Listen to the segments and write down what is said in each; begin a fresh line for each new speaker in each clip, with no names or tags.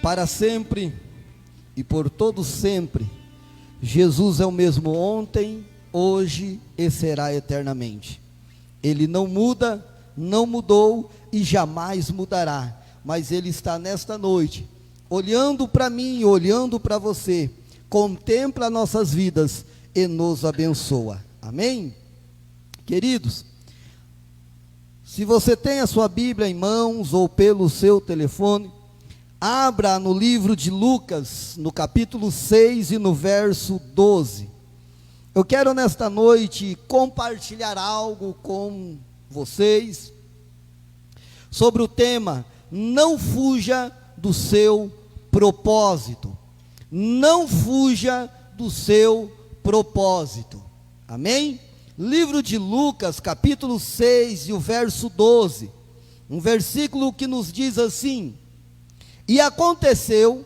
para sempre e por todo sempre. Jesus é o mesmo ontem, hoje e será eternamente. Ele não muda, não mudou e jamais mudará. Mas Ele está nesta noite, olhando para mim, olhando para você, contempla nossas vidas e nos abençoa. Amém? Queridos, se você tem a sua Bíblia em mãos ou pelo seu telefone, abra no livro de Lucas, no capítulo 6 e no verso 12. Eu quero nesta noite compartilhar algo com vocês sobre o tema: não fuja do seu propósito. Não fuja do seu propósito. Amém? Livro de Lucas, capítulo 6 e o verso 12. Um versículo que nos diz assim: e aconteceu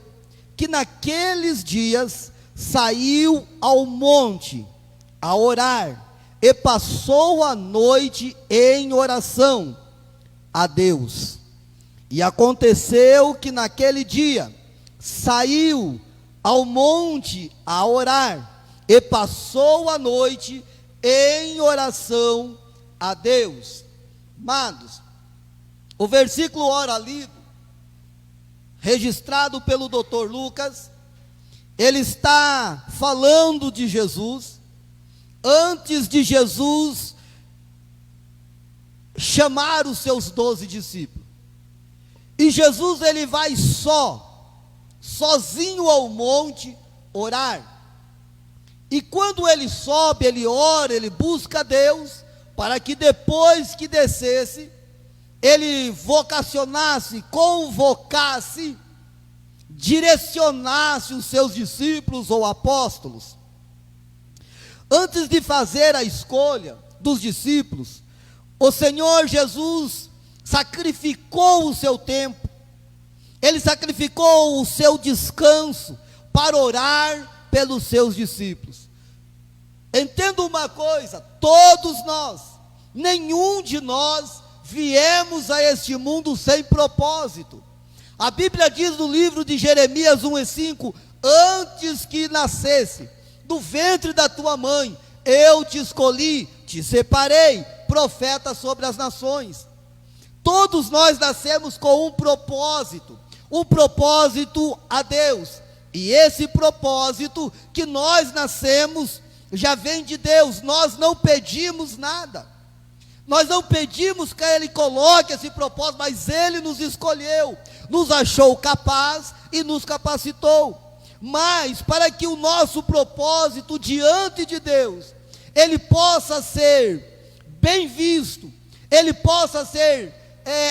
que naqueles dias saiu ao monte a orar, e passou a noite em oração a Deus. E aconteceu que naquele dia saiu ao monte a orar, e passou a noite em oração a Deus. Amados, o versículo ora lido, registrado pelo Dr. Lucas, ele está falando de Jesus, antes de Jesus chamar os seus 12 discípulos. E Jesus, ele vai sozinho ao monte orar. E quando ele sobe, ele ora, ele busca a Deus, para que depois que descesse, ele vocacionasse, convocasse, direcionasse os seus discípulos ou apóstolos. Antes de fazer a escolha dos discípulos, o Senhor Jesus sacrificou o seu tempo, ele sacrificou o seu descanso para orar pelos seus discípulos. Entenda uma coisa: todos nós, nenhum de nós viemos a este mundo sem propósito. A Bíblia diz no livro de Jeremias 1:5: antes que nascesse do ventre da tua mãe, eu te escolhi, te separei, profeta sobre as nações. Todos nós nascemos com um propósito a Deus, e esse propósito que nós nascemos já vem de Deus. Nós não pedimos nada, nós não pedimos que Ele coloque esse propósito, mas Ele nos escolheu, nos achou capaz e nos capacitou. Mas para que o nosso propósito diante de Deus, ele possa ser bem visto, ele possa ser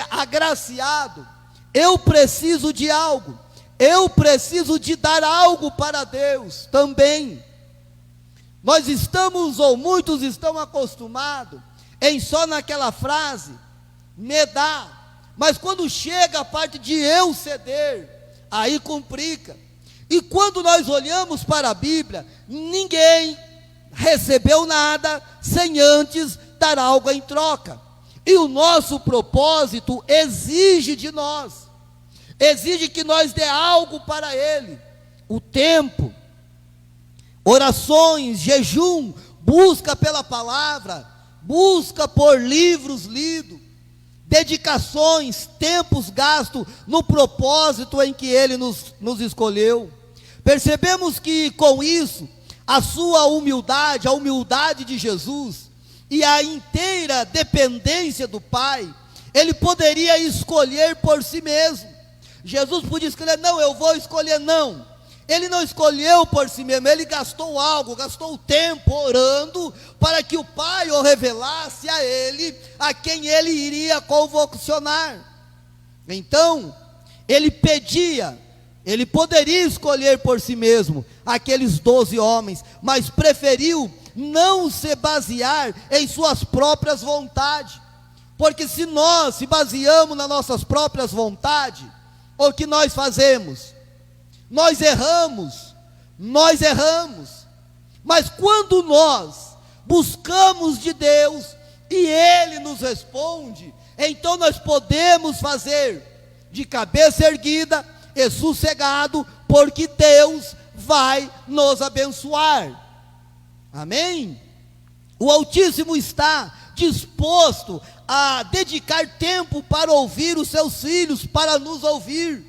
agraciado, eu preciso de algo, eu preciso de dar algo para Deus também. Nós estamos, ou muitos estão acostumados em só naquela frase, me dá, mas quando chega a parte de eu ceder, aí complica. E quando nós olhamos para a Bíblia, ninguém recebeu nada sem antes dar algo em troca. E o nosso propósito exige de nós, exige que nós dê algo para Ele. O tempo, orações, jejum, busca pela palavra, busca por livros lidos, dedicações, tempos gastos no propósito em que Ele nos escolheu. Percebemos que com isso, a sua humildade, a humildade de Jesus e a inteira dependência do Pai, Ele poderia escolher por si mesmo. Jesus podia escolher: não, eu vou escolher, não. Ele não escolheu por si mesmo, ele gastou algo, gastou o tempo orando para que o Pai o revelasse a ele, a quem ele iria convocacionar. Então, ele pedia, ele poderia escolher por si mesmo aqueles 12 homens, mas preferiu não se basear em suas próprias vontades, porque se nós se baseamos nas nossas próprias vontades, o que nós fazemos? Nós erramos, mas quando nós buscamos de Deus e Ele nos responde, então nós podemos fazer de cabeça erguida, e sossegado, porque Deus vai nos abençoar. Amém? O Altíssimo está disposto a dedicar tempo para ouvir os seus filhos, para nos ouvir.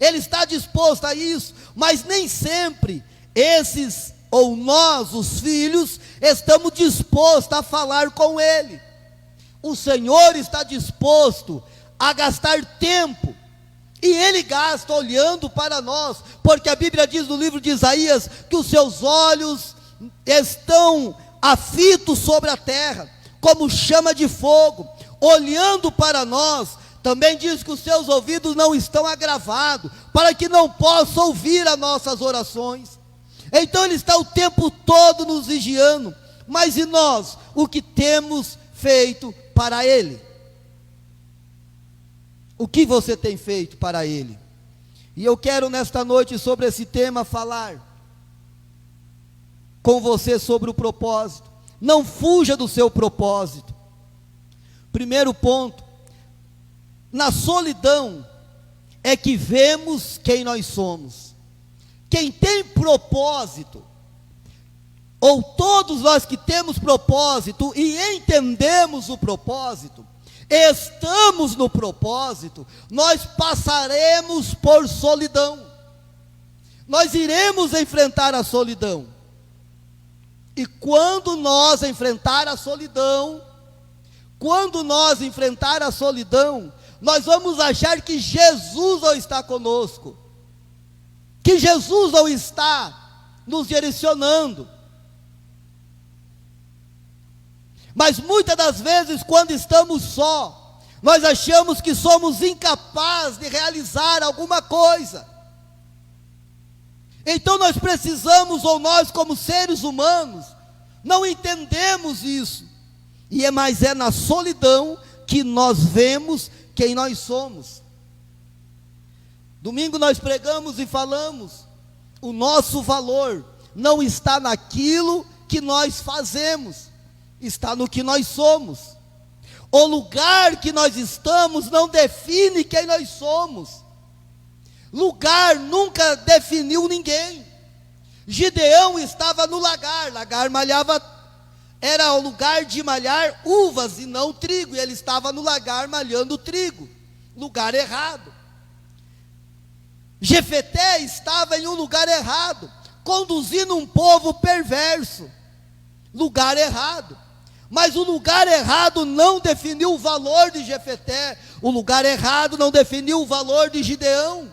Ele está disposto a isso, mas nem sempre esses ou nós, os filhos, estamos dispostos a falar com Ele. O Senhor está disposto a gastar tempo, e Ele gasta olhando para nós, porque a Bíblia diz no livro de Isaías, que os seus olhos estão afitos sobre a terra, como chama de fogo, olhando para nós. Também diz que os seus ouvidos não estão agravados, para que não possa ouvir as nossas orações. Então Ele está o tempo todo nos vigiando. Mas e nós, o que temos feito para Ele? O que você tem feito para Ele? E eu quero nesta noite, sobre esse tema, falar com você sobre o propósito. Não fuja do seu propósito. Primeiro ponto: na solidão é que vemos quem nós somos. Quem tem propósito, ou todos nós que temos propósito e entendemos o propósito, estamos no propósito, nós passaremos por solidão. Nós iremos enfrentar a solidão. E quando nós enfrentar a solidão, nós vamos achar que Jesus não está conosco, que Jesus não está nos direcionando. Mas muitas das vezes, quando estamos só, nós achamos que somos incapazes de realizar alguma coisa. Então nós precisamos, ou nós como seres humanos, não entendemos isso. Mas é na solidão que nós vemos quem nós somos. Domingo nós pregamos e falamos, o nosso valor não está naquilo que nós fazemos, está no que nós somos. O lugar que nós estamos não define quem nós somos. Lugar nunca definiu ninguém. Gideão estava no lagar malhava, era o lugar de malhar uvas e não trigo, e ele estava no lagar malhando trigo, lugar errado. Jefeté estava em um lugar errado, conduzindo um povo perverso, lugar errado. Mas o lugar errado não definiu o valor de Jefeté, o lugar errado não definiu o valor de Gideão.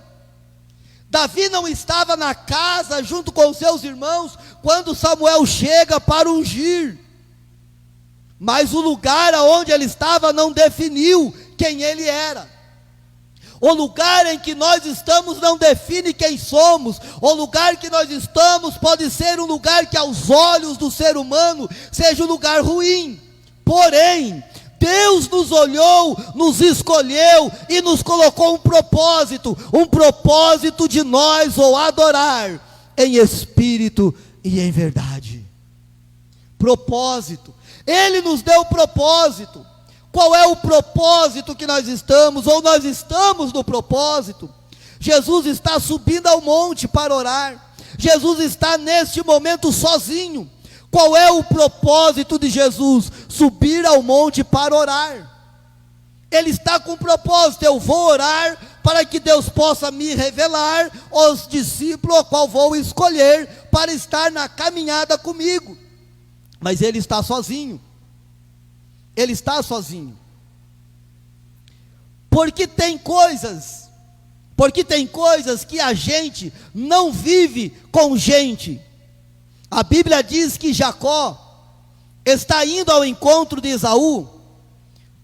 Davi não estava na casa junto com seus irmãos quando Samuel chega para ungir, mas o lugar aonde ele estava não definiu quem ele era. O lugar em que nós estamos não define quem somos. O lugar que nós estamos pode ser um lugar que aos olhos do ser humano seja um lugar ruim, porém Deus nos olhou, nos escolheu e nos colocou um propósito de nós o adorar em espírito e em verdade. Propósito, Ele nos deu propósito. Qual é o propósito que nós estamos, ou nós estamos no propósito? Jesus está subindo ao monte para orar. Jesus está neste momento sozinho. Qual é o propósito de Jesus? Subir ao monte para orar. Ele está com um propósito: eu vou orar para que Deus possa me revelar os discípulos a qual vou escolher para estar na caminhada comigo. Mas ele está sozinho. Ele está sozinho. Porque tem coisas que a gente não vive com gente. A Bíblia diz que Jacó está indo ao encontro de Esaú,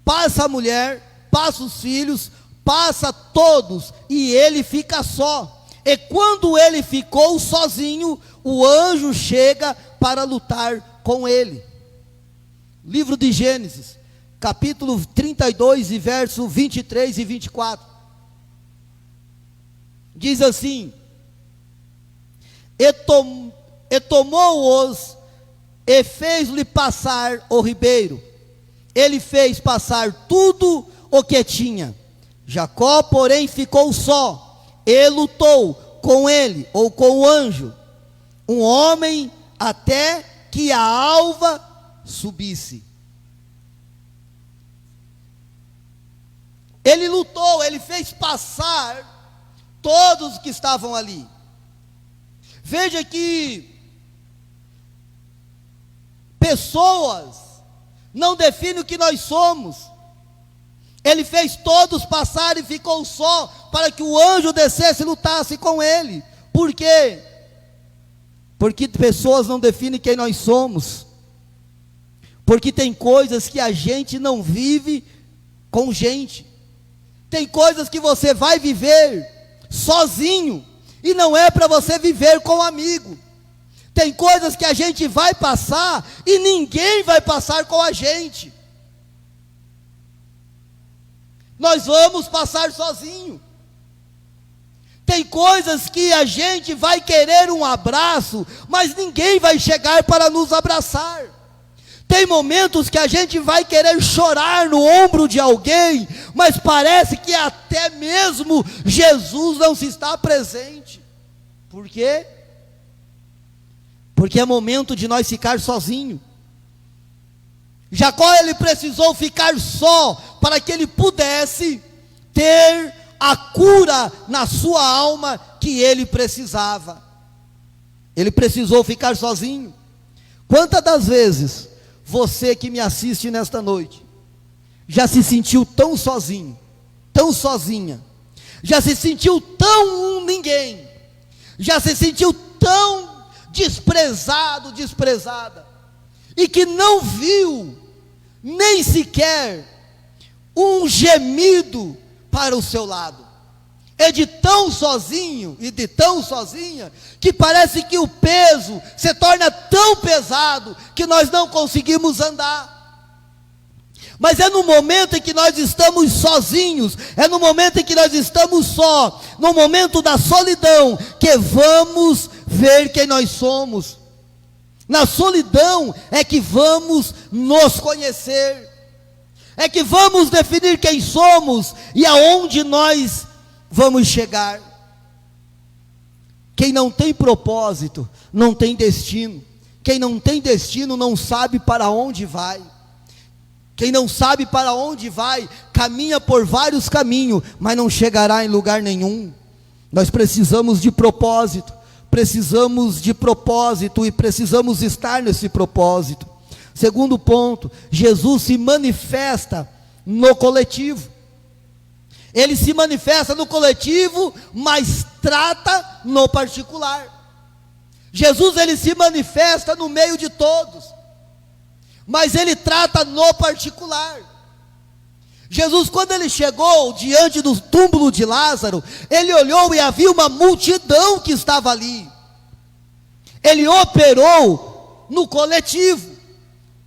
passa a mulher, passa os filhos, passa todos, e ele fica só. E quando ele ficou sozinho, o anjo chega para lutar com ele. Livro de Gênesis, capítulo 32 e verso 23 e 24. Diz assim: E tomou-os e fez-lhe passar o ribeiro. Ele fez passar tudo o que tinha. Jacó, porém, ficou só, e lutou com ele, ou com o anjo, um homem, até que a alva subisse. Ele lutou, ele fez passar todos que estavam ali. Veja que pessoas não definem o que nós somos. Ele fez todos passar e ficou só, para que o anjo descesse e lutasse com ele. Por quê? Porque pessoas não definem quem nós somos. Porque tem coisas que a gente não vive com gente. Tem coisas que você vai viver sozinho, e não é para você viver com um amigo. Tem coisas que a gente vai passar, e ninguém vai passar com a gente. Nós vamos passar sozinho. Tem coisas que a gente vai querer um abraço, mas ninguém vai chegar para nos abraçar. Tem momentos que a gente vai querer chorar no ombro de alguém, mas parece que até mesmo Jesus não se está presente. Por quê? Porque é momento de nós ficar sozinhos. Jacó, ele precisou ficar só, para que ele pudesse ter a cura na sua alma que ele precisava. Ele precisou ficar sozinho. Quantas das vezes você que me assiste nesta noite já se sentiu tão sozinho, tão sozinha, já se sentiu tão um ninguém, já se sentiu tão desprezado, desprezada, e que não viu nem sequer um gemido para o seu lado? É de tão sozinho e de tão sozinha, que parece que o peso se torna tão pesado, que nós não conseguimos andar. Mas é no momento em que nós estamos sozinhos, é no momento em que nós estamos só, no momento da solidão, que vamos ver quem nós somos. Na solidão é que vamos nos conhecer, é que vamos definir quem somos e aonde nós vamos chegar. Quem não tem propósito, não tem destino. Quem não tem destino, não sabe para onde vai. Quem não sabe para onde vai, caminha por vários caminhos, mas não chegará em lugar nenhum. Nós precisamos de propósito, e precisamos estar nesse propósito. Segundo ponto, Jesus se manifesta no coletivo. Ele se manifesta no coletivo, mas trata no particular. Jesus, ele se manifesta no meio de todos, mas ele trata no particular. Jesus, quando ele chegou diante do túmulo de Lázaro, ele olhou e havia uma multidão que estava ali. Ele operou no coletivo,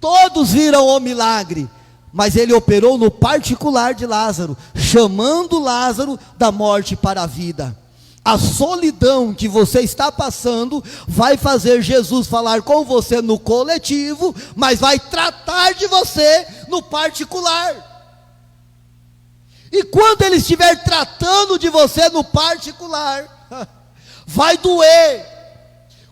todos viram o milagre, mas ele operou no particular de Lázaro, chamando Lázaro da morte para a vida. A solidão que você está passando vai fazer Jesus falar com você no coletivo, mas vai tratar de você no particular. E quando ele estiver tratando de você no particular, vai doer.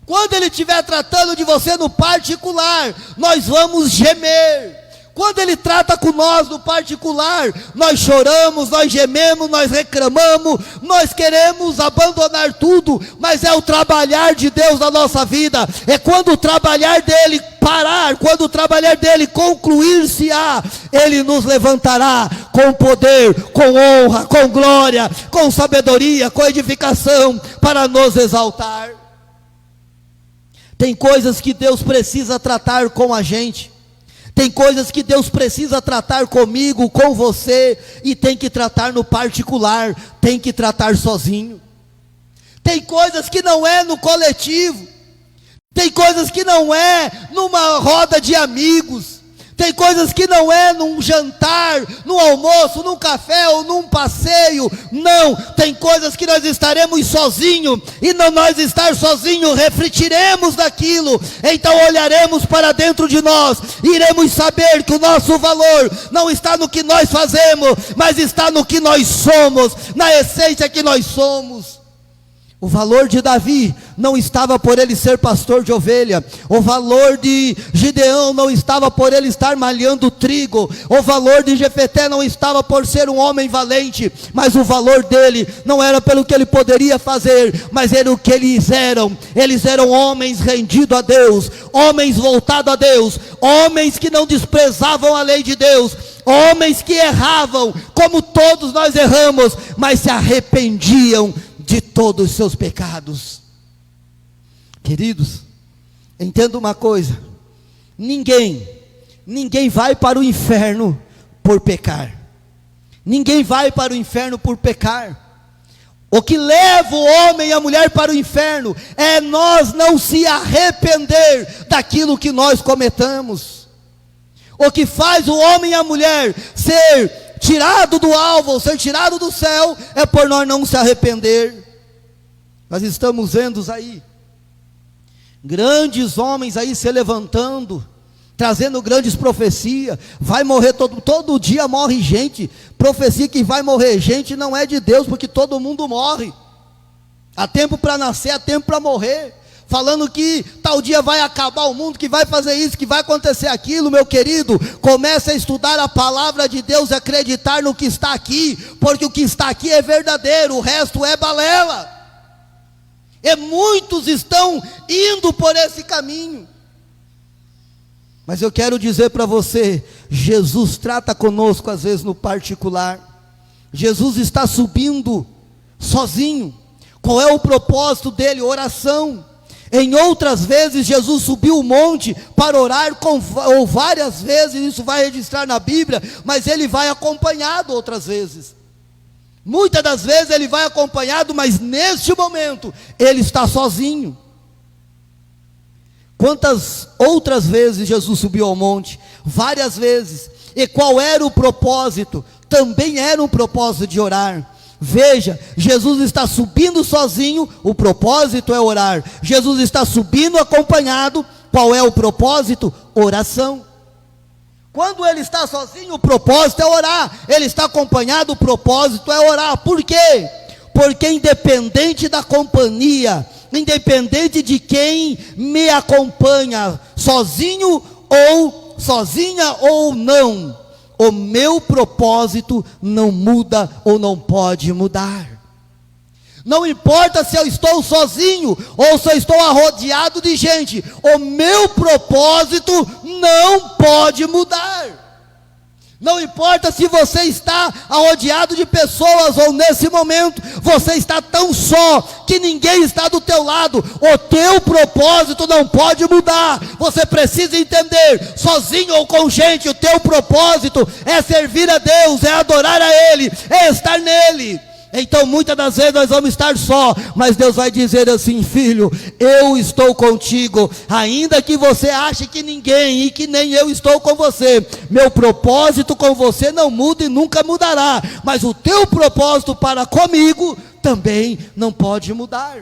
Quando ele estiver tratando de você no particular, nós vamos gemer. Quando ele trata com nós no particular, nós choramos, nós gememos, nós reclamamos, nós queremos abandonar tudo, mas é o trabalhar de Deus na nossa vida. É quando o trabalhar dele parar, quando o trabalhar dele concluir-se-á, ele nos levantará com poder, com honra, com glória, com sabedoria, com edificação, para nos exaltar. Tem coisas que Deus precisa tratar com a gente. Tem coisas que Deus precisa tratar comigo, com você, e tem que tratar no particular, tem que tratar sozinho. Tem coisas que não é no coletivo, tem coisas que não é numa roda de amigos, tem coisas que não é num jantar, num almoço, num café ou num passeio. Não, tem coisas que nós estaremos sozinhos, e não nós estar sozinhos, refletiremos daquilo, então olharemos para dentro de nós, iremos saber que o nosso valor não está no que nós fazemos, mas está no que nós somos, na essência que nós somos. O valor de Davi não estava por ele ser pastor de ovelha. O valor de Gideão não estava por ele estar malhando trigo. O valor de Jefeté não estava por ser um homem valente. Mas o valor dele não era pelo que ele poderia fazer, mas era o que eles eram. Eles eram homens rendidos a Deus, homens voltados a Deus, homens que não desprezavam a lei de Deus, homens que erravam, como todos nós erramos, mas se arrependiam de todos os seus pecados. Queridos, entenda uma coisa: ninguém vai para o inferno por pecar. Ninguém vai para o inferno por pecar. O que leva o homem e a mulher para o inferno é nós não se arrepender daquilo que nós cometamos. O que faz o homem e a mulher ser tirado do alvo, ser tirado do céu, é por nós não se arrepender. Nós estamos vendo aí grandes homens aí se levantando, trazendo grandes profecias. Vai morrer todo dia morre gente. Profecia que vai morrer gente não é de Deus, porque todo mundo morre. Há tempo para nascer, há tempo para morrer. Falando que tal dia vai acabar o mundo, que vai fazer isso, que vai acontecer aquilo. Meu querido, comece a estudar a palavra de Deus e acreditar no que está aqui, porque o que está aqui é verdadeiro, o resto é balela. E muitos estão indo por esse caminho. Mas eu quero dizer para você, Jesus trata conosco às vezes no particular. Jesus está subindo sozinho. Qual é o propósito dele? Oração. Em outras vezes Jesus subiu o monte para orar, ou várias vezes, isso vai registrar na Bíblia, mas ele vai acompanhado outras vezes. Muitas das vezes ele vai acompanhado, mas neste momento ele está sozinho. Quantas outras vezes Jesus subiu ao monte? Várias vezes. E qual era o propósito? Também era um propósito de orar. Veja, Jesus está subindo sozinho, o propósito é orar. Jesus está subindo acompanhado, qual é o propósito? Oração. Quando ele está sozinho, o propósito é orar. Ele está acompanhado, o propósito é orar. Por quê? Porque independente da companhia, independente de quem me acompanha, sozinho ou sozinha ou não, o meu propósito não muda ou não pode mudar. Não importa se eu estou sozinho ou se eu estou rodeado de gente, o meu propósito não pode mudar. Não importa se você está rodeado de pessoas ou nesse momento você está tão só que ninguém está do teu lado, o teu propósito não pode mudar. Você precisa entender, sozinho ou com gente, o teu propósito é servir a Deus, é adorar a Ele, é estar nele. Então muitas das vezes nós vamos estar só, mas Deus vai dizer assim: filho, eu estou contigo, ainda que você ache que ninguém e que nem eu estou com você, meu propósito com você não muda e nunca mudará, mas o teu propósito para comigo também não pode mudar.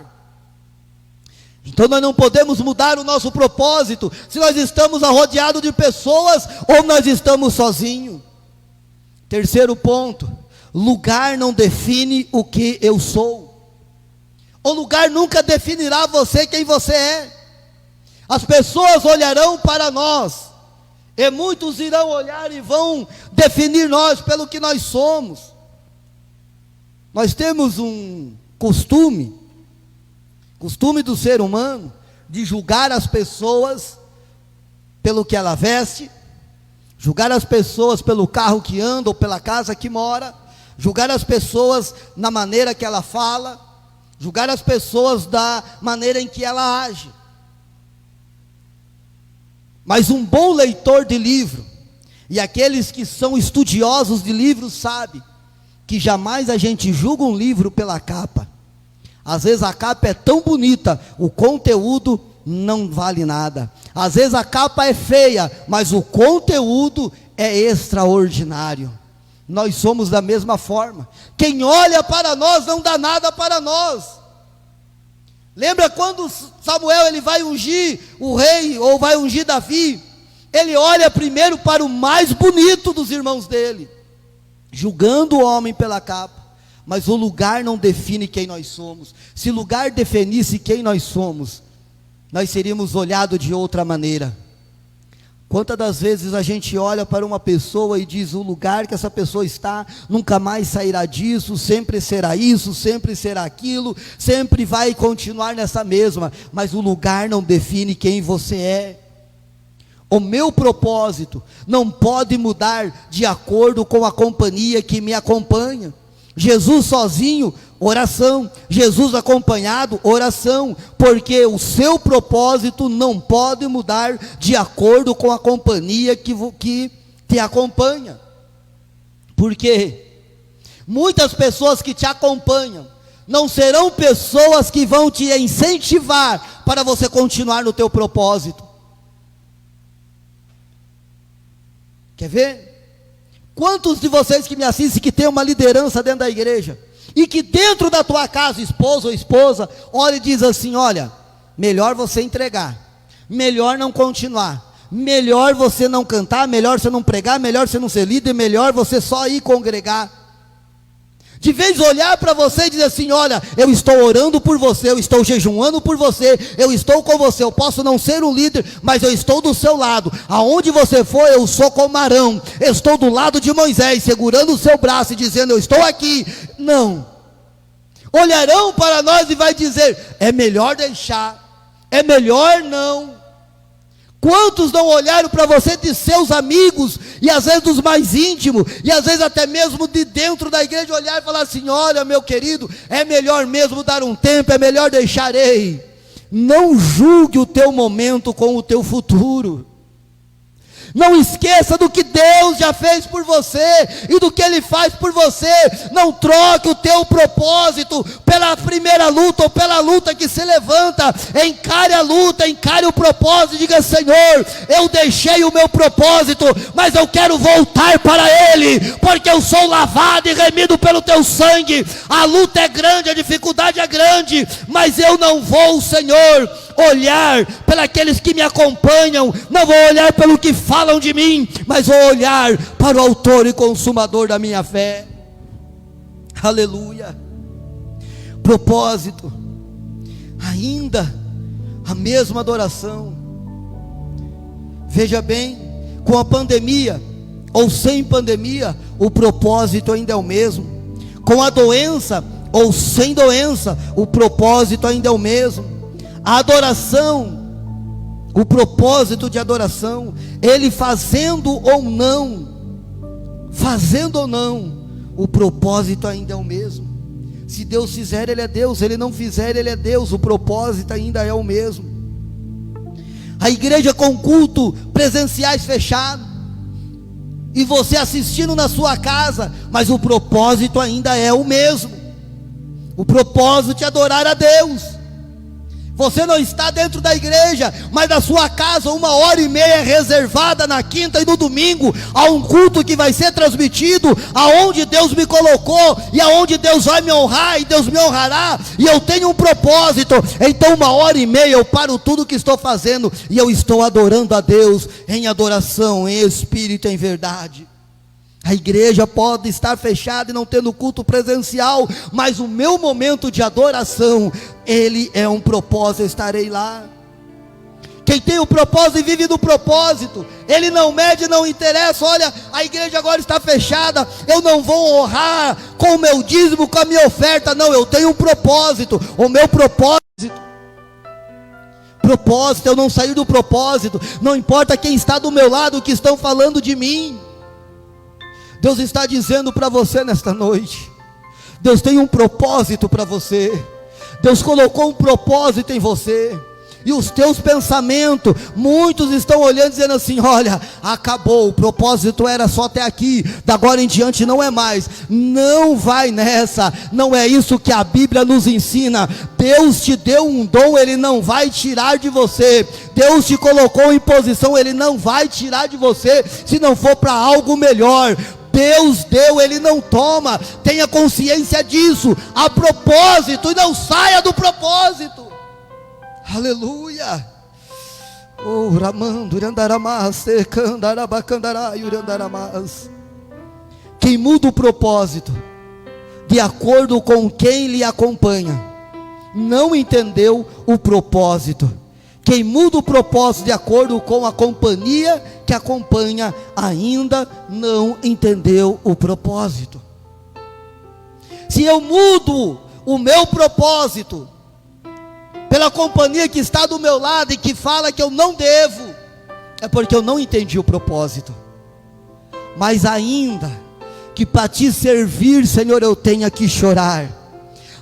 Então nós não podemos mudar o nosso propósito se nós estamos rodeados de pessoas ou nós estamos sozinhos. Terceiro ponto: lugar não define o que eu sou. O lugar nunca definirá você quem você é. As pessoas olharão para nós, e muitos irão olhar e vão definir nós pelo que nós somos. Nós temos um costume do ser humano, de julgar as pessoas pelo que ela veste, julgar as pessoas pelo carro que anda ou pela casa que mora, julgar as pessoas na maneira que ela fala, julgar as pessoas da maneira em que ela age. Mas um bom leitor de livro, e aqueles que são estudiosos de livros, sabem que jamais a gente julga um livro pela capa. Às vezes a capa é tão bonita, o conteúdo não vale nada. Às vezes a capa é feia, mas o conteúdo é extraordinário. Nós somos da mesma forma. Quem olha para nós não dá nada para nós. Lembra quando Samuel ele vai ungir o rei, ou vai ungir Davi? Ele olha primeiro para o mais bonito dos irmãos dele, julgando o homem pela capa. mas o lugar não define quem nós somos. Se o lugar definisse quem nós somos, nós seríamos olhados de outra maneira. Quantas das vezes a gente olha para uma pessoa e diz: o lugar que essa pessoa está, nunca mais sairá disso, sempre será isso, sempre será aquilo, sempre vai continuar nessa mesma, mas o lugar não define quem você é. O meu propósito não pode mudar de acordo com a companhia que me acompanha. Jesus sozinho, oração. Jesus acompanhado, oração. Porque o seu propósito não pode mudar de acordo com a companhia que te acompanha. Porque muitas pessoas que te acompanham não serão pessoas que vão te incentivar para você continuar no teu propósito. Quer ver? Quantos de vocês que me assistem, que tem uma liderança dentro da igreja, e que dentro da tua casa, esposo ou esposa, olha e diz assim: olha, melhor você entregar, melhor não continuar, melhor você não cantar, melhor você não pregar, melhor você não ser líder, melhor você só ir congregar. De vez olhar para você e dizer assim: olha, eu estou orando por você, eu estou jejuando por você, eu estou com você, eu posso não ser um líder, mas eu estou do seu lado, aonde você for eu sou como Arão, eu estou do lado de Moisés, segurando o seu braço e dizendo: eu estou aqui. Não, olharão para nós e vai dizer: é melhor deixar, é melhor não. Quantos não olharam para você de seus amigos, e às vezes dos mais íntimos, e às vezes até mesmo de dentro da igreja, olhar e falar assim: olha, meu querido, é melhor mesmo dar um tempo, é melhor deixar. Ei, não julgue o teu momento com o teu futuro. Não esqueça do que Deus já fez por você e do que Ele faz por você. Não troque o teu propósito pela primeira luta ou pela luta que se levanta. Encare a luta, encare o propósito e diga: Senhor, eu deixei o meu propósito, mas eu quero voltar para Ele, porque eu sou lavado e remido pelo teu sangue. A luta é grande, a dificuldade é grande, mas eu não vou, Senhor, olhar para aqueles que me acompanham, não vou olhar pelo que falam de mim, mas vou olhar para o autor e consumador da minha fé. Aleluia. Propósito, ainda a mesma adoração. Veja bem, com a pandemia ou sem pandemia, o propósito ainda é o mesmo. Com a doença ou sem doença, o propósito ainda é o mesmo. A adoração, o propósito de adoração, ele fazendo ou não, o propósito ainda é o mesmo. Se Deus fizer, Ele é Deus, Ele não fizer, Ele é Deus, o propósito ainda é o mesmo. A igreja com culto presenciais fechado, e você assistindo na sua casa, mas o propósito ainda é o mesmo. O propósito de adorar a Deus. Você não está dentro da igreja, mas da sua casa 1h30 é reservada na quinta e no domingo a um culto que vai ser transmitido, aonde Deus me colocou e aonde Deus vai me honrar e Deus me honrará, e eu tenho um propósito. Então 1h30 eu paro tudo que estou fazendo e eu estou adorando a Deus em adoração, em espírito e em verdade. A igreja pode estar fechada e não tendo culto presencial, mas o meu momento de adoração, ele é um propósito, eu estarei lá. Quem tem o propósito e vive do propósito, ele não mede, não interessa. Olha, a igreja agora está fechada, eu não vou honrar com o meu dízimo, com a minha oferta. Não, eu tenho um propósito. O meu propósito, eu não sair do propósito. Não importa quem está do meu lado, o que estão falando de mim. Deus está dizendo para você nesta noite, Deus tem um propósito para você. Deus colocou um propósito em você. E os teus pensamentos, muitos estão olhando dizendo assim: olha, acabou, o propósito era só até aqui, da agora em diante não é mais. Não vai nessa, não é isso que a Bíblia nos ensina. Deus te deu um dom, Ele não vai tirar de você. Deus te colocou em posição, Ele não vai tirar de você, se não for para algo melhor. Deus deu, Ele não toma. Tenha consciência disso. A propósito, e não saia do propósito. Aleluia. Oh, Ramando, Urandaramas, Candarabacandará, Urandaramas. Quem muda o propósito, de acordo com quem lhe acompanha. Não entendeu o propósito. Quem muda o propósito de acordo com a companhia que acompanha, ainda não entendeu o propósito. Se eu mudo o meu propósito pela companhia que está do meu lado e que fala que eu não devo, é porque eu não entendi o propósito. Mas ainda que para te servir, Senhor, eu tenha que chorar,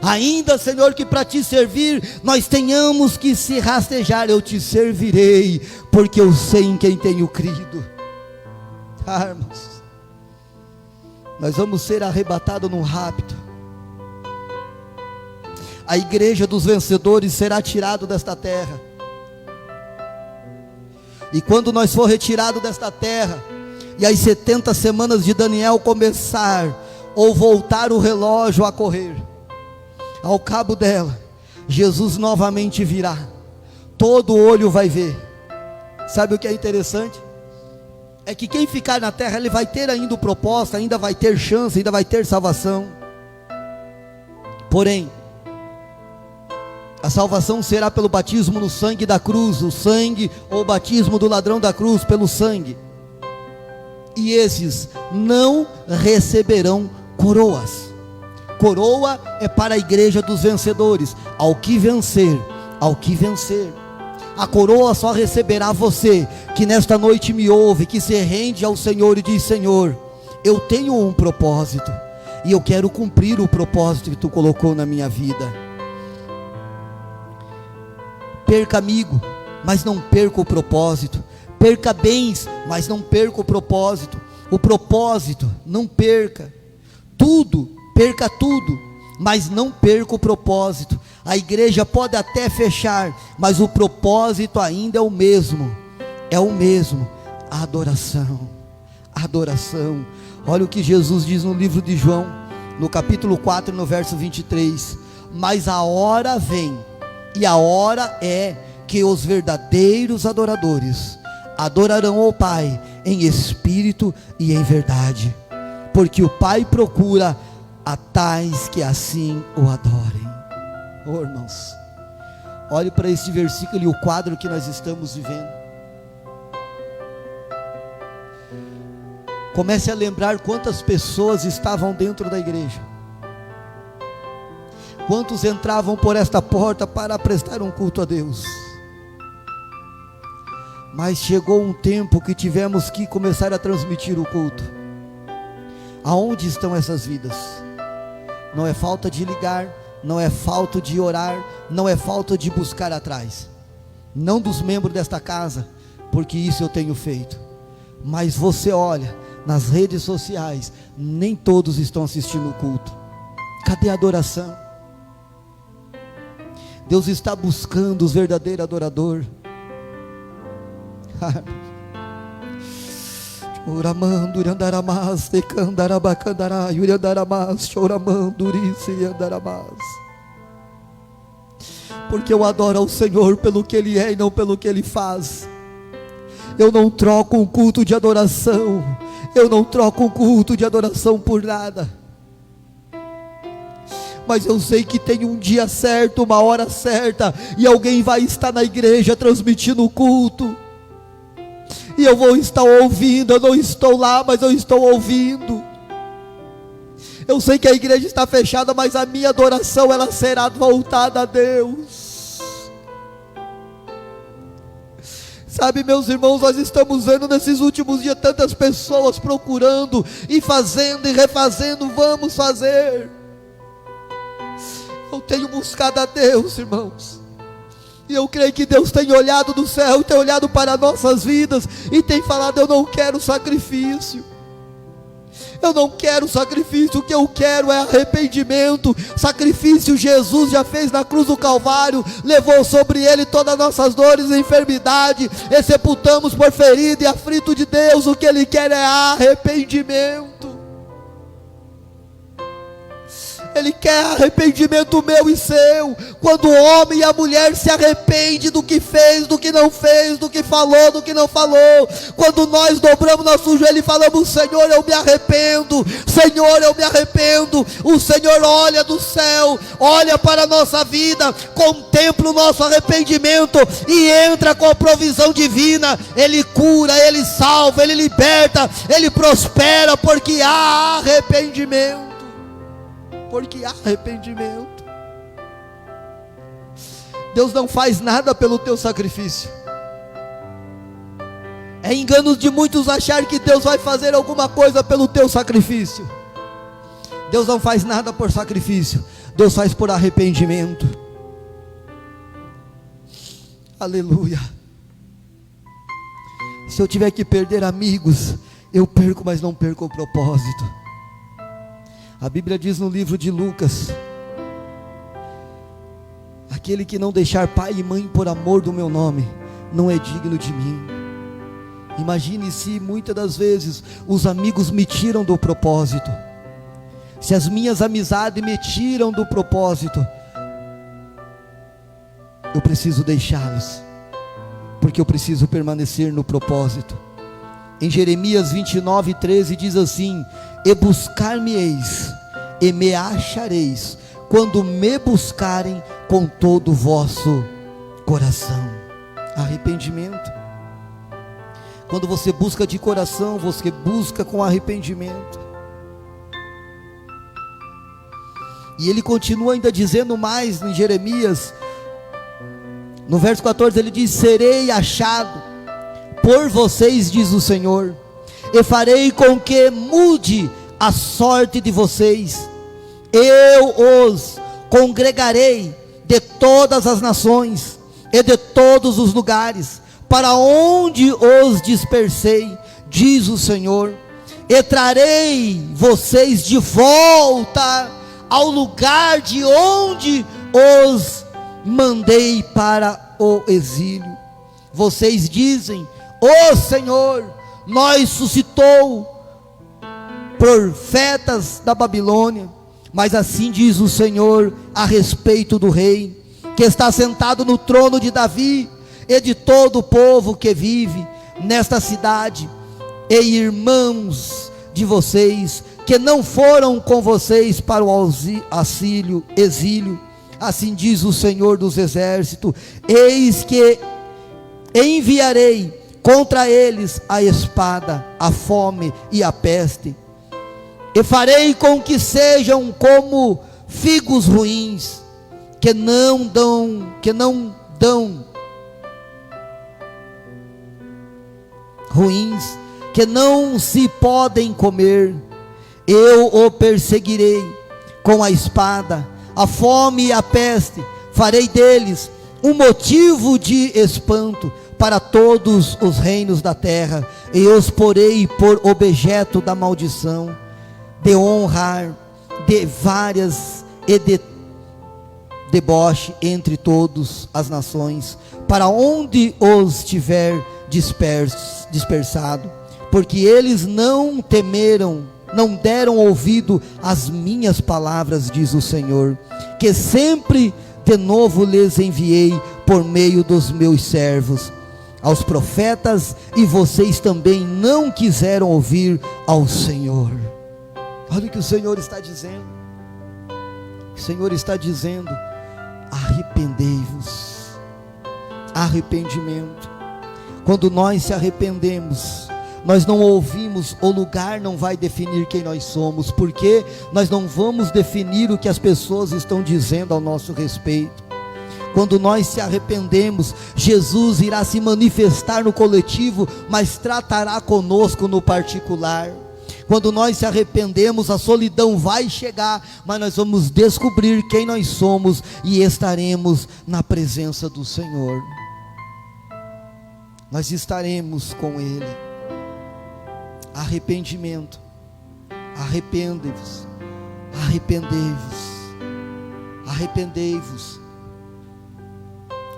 ainda, Senhor, que para te servir nós tenhamos que se rastejar, eu te servirei, porque eu sei em quem tenho crido. Irmãos, nós vamos ser arrebatados num rapto. A igreja dos vencedores será tirada desta terra. E quando nós for retirado desta terra, e as 70 semanas de Daniel começar, ou voltar o relógio a correr, ao cabo dela, Jesus novamente virá. Todo olho vai ver. Sabe o que é interessante? É que quem ficar na terra, ele vai ter ainda o propósito, ainda vai ter chance, ainda vai ter salvação. Porém, a salvação será pelo batismo no sangue da cruz, o sangue ou o batismo do ladrão da cruz pelo sangue. E esses não receberão coroas. Coroa é para a igreja dos vencedores. Ao que vencer, ao que vencer. A coroa só receberá você que nesta noite me ouve, que se rende ao Senhor e diz: Senhor, eu tenho um propósito, e eu quero cumprir o propósito que tu colocou na minha vida. Perca amigo, mas não perca o propósito. Perca bens, mas não perca o propósito. O propósito, não perca. Tudo, perca tudo, mas não perca o propósito. A igreja pode até fechar, mas o propósito ainda é o mesmo. É o mesmo. A adoração. A adoração. Olha o que Jesus diz no livro de João, no capítulo 4, no verso 23. Mas a hora vem, e a hora é que os verdadeiros adoradores adorarão ao Pai em espírito e em verdade, porque o Pai procura a tais que assim o adorem. Oh, irmãos, olhe para este versículo e o quadro que nós estamos vivendo. Comece a lembrar quantas pessoas estavam dentro da igreja, quantos entravam por esta porta para prestar um culto a Deus. Mas chegou um tempo que tivemos que começar a transmitir o culto. Aonde estão essas vidas? Não é falta de ligar, não é falta de orar, não é falta de buscar atrás, não dos membros desta casa, porque isso eu tenho feito. Mas você olha nas redes sociais, nem todos estão assistindo o culto. Cadê a adoração? Deus está buscando os verdadeiros adoradores. Oramando Urandaramas, Tecandarabacandara, Uriandaramas, Choramandurice e Andaramas. Porque eu adoro ao Senhor pelo que Ele é e não pelo que Ele faz. Eu não troco um culto de adoração, eu não troco um culto de adoração por nada. Mas eu sei que tem um dia certo, uma hora certa, e alguém vai estar na igreja transmitindo o culto. E eu vou estar ouvindo, eu não estou lá, mas eu estou ouvindo. Eu sei que a igreja está fechada, mas a minha adoração, ela será voltada a Deus. Sabe, meus irmãos, nós estamos vendo nesses últimos dias tantas pessoas procurando, e fazendo e refazendo, vamos fazer. Eu tenho buscado a Deus, irmãos. E eu creio que Deus tem olhado do céu, tem olhado para nossas vidas e tem falado: eu não quero sacrifício, eu não quero sacrifício, o que eu quero é arrependimento. Sacrifício Jesus já fez na cruz do Calvário, levou sobre Ele todas as nossas dores e enfermidade, e sepultamos por ferido e aflito de Deus. O que Ele quer é arrependimento. Ele quer arrependimento meu e seu. Quando o homem e a mulher se arrependem do que fez, do que não fez, do que falou, do que não falou. Quando nós dobramos nosso joelho e falamos: Senhor, eu me arrependo. Senhor, eu me arrependo. O Senhor olha do céu, olha para a nossa vida, contempla o nosso arrependimento e entra com a provisão divina. Ele cura, Ele salva, Ele liberta, Ele prospera, porque há arrependimento. Porque há arrependimento. Deus não faz nada pelo teu sacrifício. É engano de muitos achar que Deus vai fazer alguma coisa pelo teu sacrifício. Deus não faz nada por sacrifício, Deus faz por arrependimento. Aleluia. Se eu tiver que perder amigos, eu perco, mas não perco o propósito. A Bíblia diz no livro de Lucas: aquele que não deixar pai e mãe por amor do meu nome, não é digno de mim. Imagine se muitas das vezes os amigos me tiram do propósito. Se as minhas amizades me tiram do propósito, eu preciso deixá-los, porque eu preciso permanecer no propósito. Em Jeremias 29:13 diz assim: e buscar-me-eis, e me achareis, quando me buscarem com todo o vosso coração. Arrependimento. Quando você busca de coração, você busca com arrependimento. E ele continua ainda dizendo mais em Jeremias, no verso 14 ele diz: serei achado por vocês, diz o Senhor, e farei com que mude a sorte de vocês. Eu os congregarei de todas as nações e de todos os lugares, para onde os dispersei, diz o Senhor, e trarei vocês de volta ao lugar de onde os mandei para o exílio. Vocês dizem: ó Senhor, nós suscitou profetas da Babilônia. Mas assim diz o Senhor a respeito do rei, que está sentado no trono de Davi, e de todo o povo que vive nesta cidade, e irmãos de vocês, que não foram com vocês para o exílio. Assim diz o Senhor dos exércitos: eis que enviarei contra eles a espada, a fome e a peste, e farei com que sejam como figos ruins, que não se podem comer. Eu o perseguirei com a espada, a fome e a peste. Farei deles um motivo de espanto para todos os reinos da terra, e os porei por objeto da maldição, de honrar, de várias e de deboche entre todas as nações, para onde os tiver dispersado, porque eles não temeram, não deram ouvido às minhas palavras, diz o Senhor, que sempre de novo lhes enviei por meio dos meus servos, aos profetas, e vocês também não quiseram ouvir ao Senhor. Olha o que o Senhor está dizendo. O Senhor está dizendo: arrependei-vos. Arrependimento. Quando nós se arrependemos, nós não ouvimos, o lugar não vai definir quem nós somos, porque nós não vamos definir o que as pessoas estão dizendo ao nosso respeito. Quando nós se arrependemos, Jesus irá se manifestar no coletivo, mas tratará conosco no particular. Quando nós se arrependemos, a solidão vai chegar, mas nós vamos descobrir quem nós somos e estaremos na presença do Senhor. Nós estaremos com Ele. Arrependimento. Arrependei-vos. Arrependei-vos. Arrependei-vos.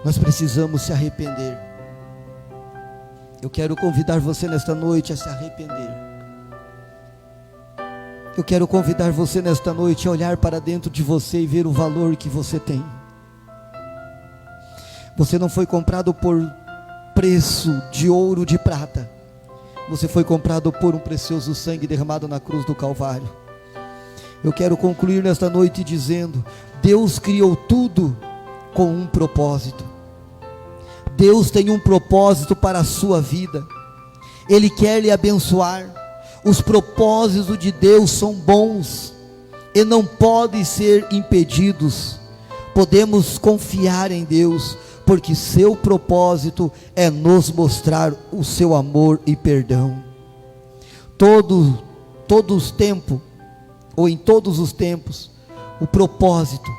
Nós precisamos se arrepender. Eu quero convidar você nesta noite a se arrepender. Eu quero convidar você nesta noite a olhar para dentro de você e ver o valor que você tem. Você não foi comprado por preço de ouro, de prata. Você foi comprado por um precioso sangue derramado na cruz do Calvário. Eu quero concluir nesta noite dizendo: Deus criou tudo com um propósito. Deus tem um propósito para a sua vida. Ele quer lhe abençoar. Os propósitos de Deus são bons e não podem ser impedidos. Podemos confiar em Deus, porque seu propósito é nos mostrar o seu amor e perdão. Todos os tempos, ou em todos os tempos, o propósito,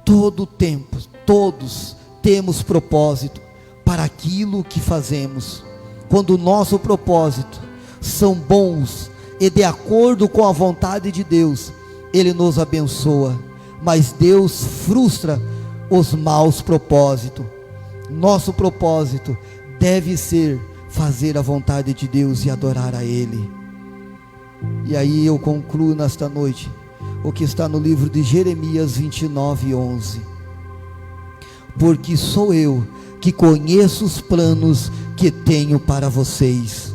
todo tempo, todos temos propósito para aquilo que fazemos. Quando o nosso propósito são bons e de acordo com a vontade de Deus, Ele nos abençoa, mas Deus frustra os maus propósitos. Nosso propósito deve ser fazer a vontade de Deus e adorar a Ele. E aí eu concluo nesta noite o que está no livro de Jeremias 29:11. Porque sou eu que conheço os planos que tenho para vocês,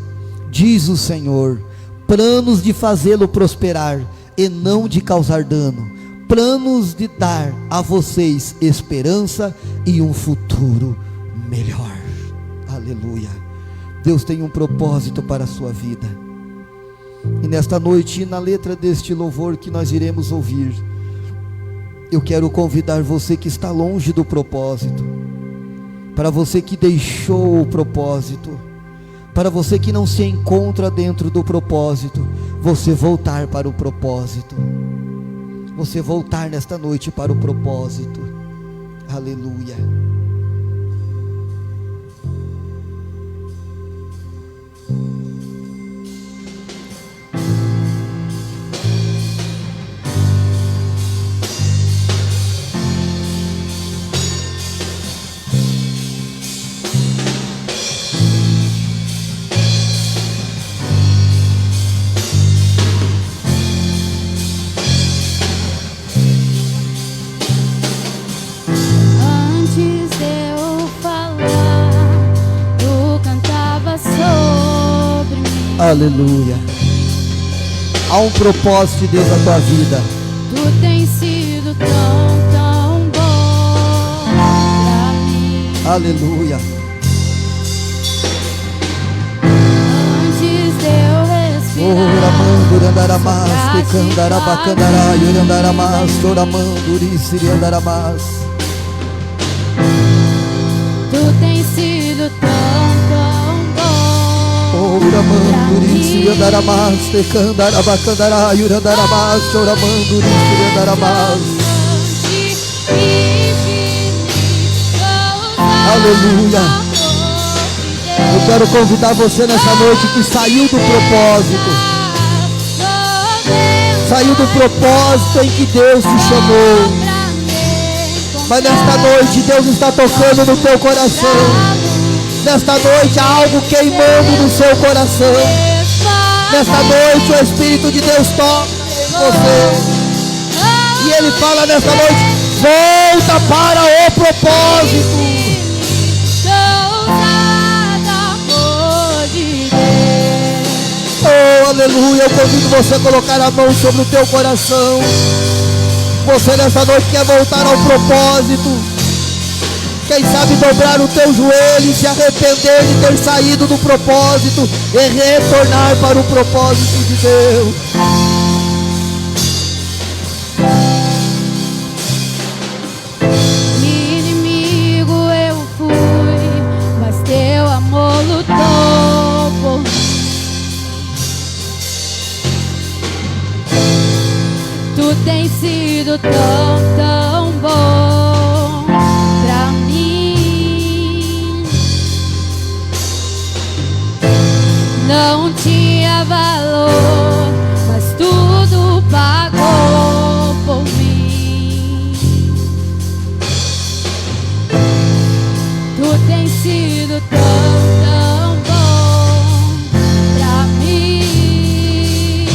diz o Senhor, planos de fazê-lo prosperar e não de causar dano, planos de dar a vocês esperança e um futuro melhor. Aleluia. Deus tem um propósito para a sua vida. E nesta noite, na letra deste louvor que nós iremos ouvir, eu quero convidar você que está longe do propósito, para você que deixou o propósito, para você que não se encontra dentro do propósito, você voltar para o propósito, você voltar nesta noite para o propósito. Aleluia. Aleluia. Há um propósito de Deus na tua vida.
Tu tens sido tão bom pra mim.
Aleluia.
Antes de eu respirar,
Oramando andaramas, tecandarabacandara, yorandaramas, oramando risiriandaramas.
tu tens sido tão bom.
Oramando risiriandaramas, tecandarabacandara, yorandaramas, oramando risiriandaramas. Aleluia. Eu quero convidar você nessa noite que saiu do propósito, saiu do propósito em que Deus te chamou, mas nesta noite Deus está tocando no teu coração. Nesta noite há algo queimando no seu coração. Nesta noite o Espírito de Deus toca em você e Ele fala nesta noite: volta para o propósito. Oh, aleluia. Eu convido você a colocar a mão sobre o teu coração. Você nessa noite quer voltar ao propósito. Quem sabe dobrar o teu joelho e se arrepender de ter saído do propósito e retornar para o propósito de Deus.
Inimigo eu fui, mas teu amor lutou por mim. Tu tens sido tão bom pra mim. Não tinha valor, mas tudo pagou por mim. Tu tens sido tão bom pra mim.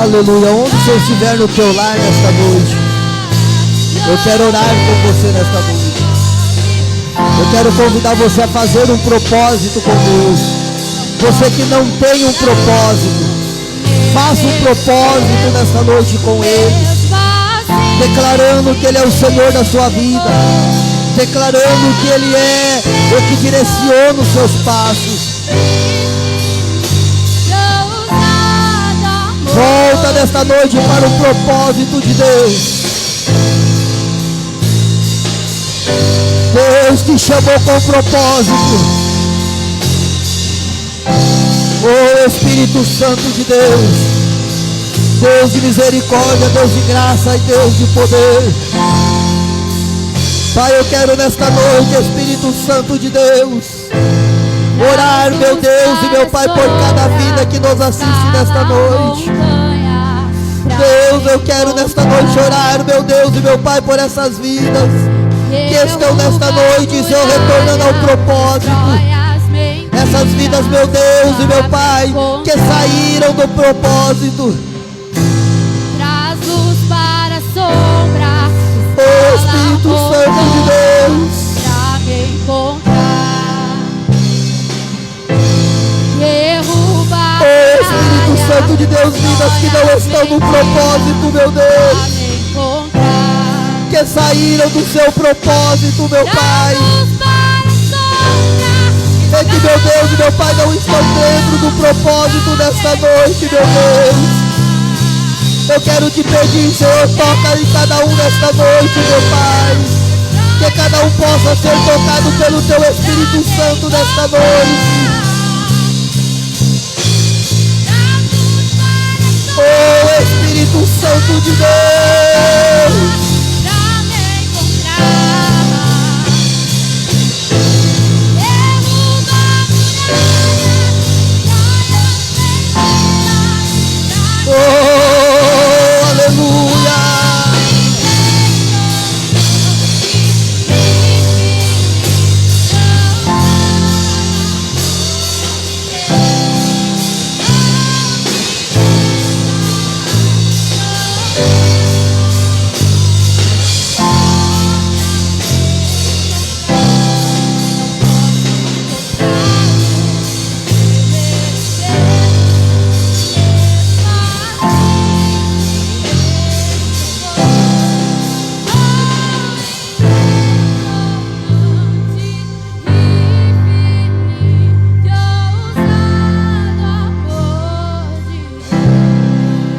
Aleluia. Onde você estiver no teu lar nesta noite, eu quero orar com você nesta noite. Eu quero convidar você a fazer um propósito com Deus. Você que não tem um propósito, faça um propósito nesta noite com Ele, declarando que Ele é o Senhor da sua vida, declarando que Ele é o que direciona os seus passos. Volta nesta noite para o propósito de Deus. Deus te chamou com propósito. Oh Espírito Santo de Deus, Deus de misericórdia, Deus de graça e Deus de poder. Pai, eu quero nesta noite, Espírito Santo de Deus, orar, meu Deus e meu Pai, por cada vida que nos assiste nesta noite. Deus, eu quero nesta noite orar, meu Deus e meu Pai, por essas vidas que estão nesta noite, Senhor, retornando ao propósito. Essas vidas, meu Deus e meu Pai, que saíram do propósito.
Traz luz para a sombra.
Oh Espírito Santo de Deus,
Pra me encontrar. Derruba.
oh Espírito Santo de Deus, vidas que não estão no propósito, meu Deus,
Pra me encontrar.
que saíram do seu propósito, meu Pai.
Traz luz para a sombra.
É que, meu Deus e meu Pai, não estão dentro do propósito desta noite, meu Deus. Eu quero te pedir, Senhor, toca em cada um nesta noite, meu Pai. Que cada um possa ser tocado pelo Teu Espírito Santo nesta noite. Oh Espírito Santo de Deus,
Pra me encontrar.
oh aleluia.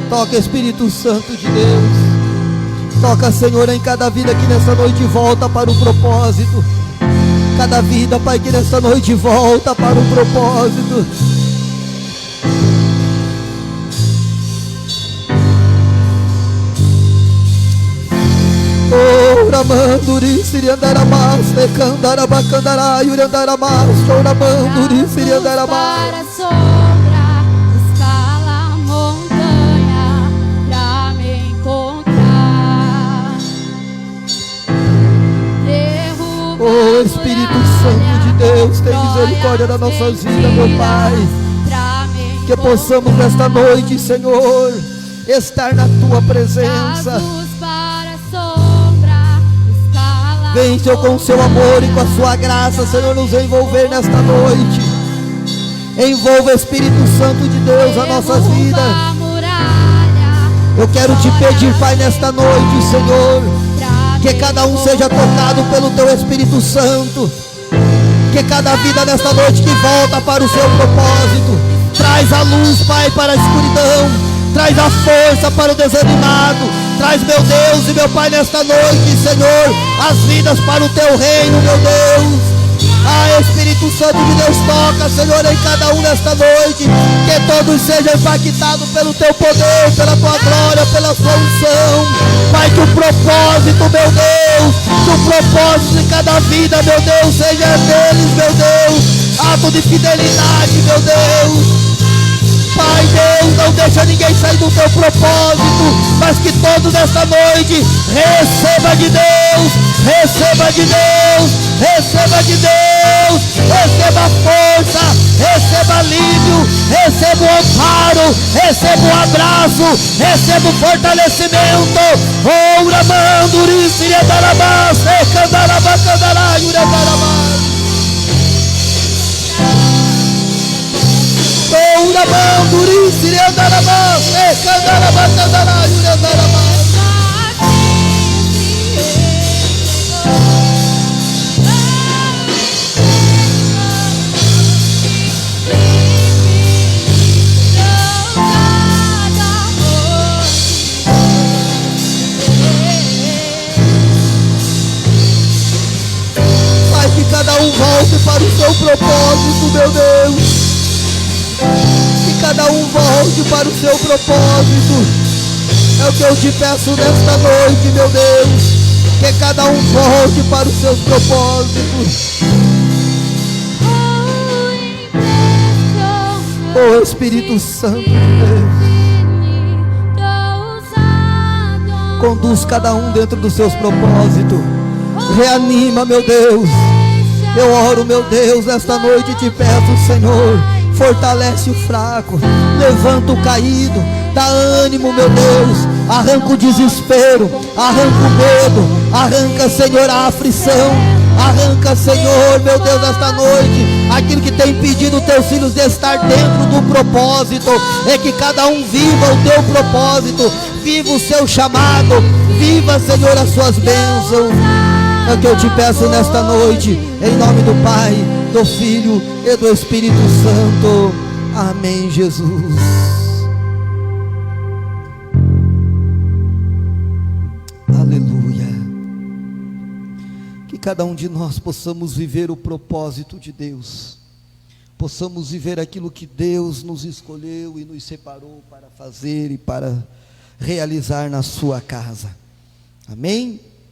Toca, Espírito Santo de Deus. Toca, Senhor, em cada vida que nessa noite volta para o propósito. Cada vida, Pai, que nessa noite volta para o propósito. Oh, Ramanduri, Siriandaramas, Necandarabacandará, Yuriandaramas, Choramanduri, Siriandaramas.
Para a sombra, escala a montanha pra me encontrar. Derruba
Oh, Espírito Santo de Deus, tem misericórdia das nossas vidas, meu Pai. Que possamos nesta noite, Senhor, estar na Tua presença. Vem, Senhor, com o Seu amor e com a Sua graça, Senhor, nos envolver nesta noite. Envolva, Espírito Santo de Deus, as nossas vidas. Eu quero te pedir, Pai, nesta noite, Senhor, que cada um seja tocado pelo Teu Espírito Santo. Que cada vida nesta noite que volta para o Seu propósito, traz a luz, Pai, para a escuridão. Traz a força para o desanimado. Traz, meu Deus e meu Pai, nesta noite, Senhor, as vidas para o Teu reino, meu Deus. Ah, Espírito Santo de Deus, toca, Senhor, em cada um nesta noite. Que todos sejam impactados pelo Teu poder, pela Tua glória, pela Sua unção. Pai, que o propósito, meu Deus, que o propósito de cada vida, meu Deus, seja deles, meu Deus. Ato de fidelidade, meu Deus. Pai Deus, não deixa ninguém sair do Teu propósito, mas que todos nesta noite receba de Deus, receba de Deus, receba de Deus, receba força, receba alívio, receba o amparo, receba um abraço, receba um fortalecimento. Oura manduri siriadarabá, secandarabá, candará, uradarabá. Oura manduri siriadarabá, secandarabá, candará, uradarabá. Que cada um volte para o seu propósito, meu Deus. Que cada um volte para o seu propósito. É o que eu te peço nesta noite, meu Deus. Que cada um volte para os seus propósitos. Oh Espírito Santo de Deus, conduz cada um dentro dos seus propósitos. Reanima, meu Deus. Eu oro, meu Deus, nesta noite te peço, Senhor, fortalece o fraco, levanta o caído, dá ânimo, meu Deus, arranca o desespero, arranca o medo, arranca, Senhor, a aflição, arranca, Senhor, meu Deus, nesta noite, aquilo que tem impedido teus filhos de estar dentro do propósito. É que cada um viva o teu propósito, viva o seu chamado, viva, Senhor, as suas bênçãos. É o que eu te peço nesta noite, em nome do Pai, do Filho e do Espírito Santo. Amém, Jesus. Aleluia. Que cada um de nós possamos viver o propósito de Deus, possamos viver aquilo que Deus nos escolheu e nos separou para fazer e para realizar na sua casa. Amém?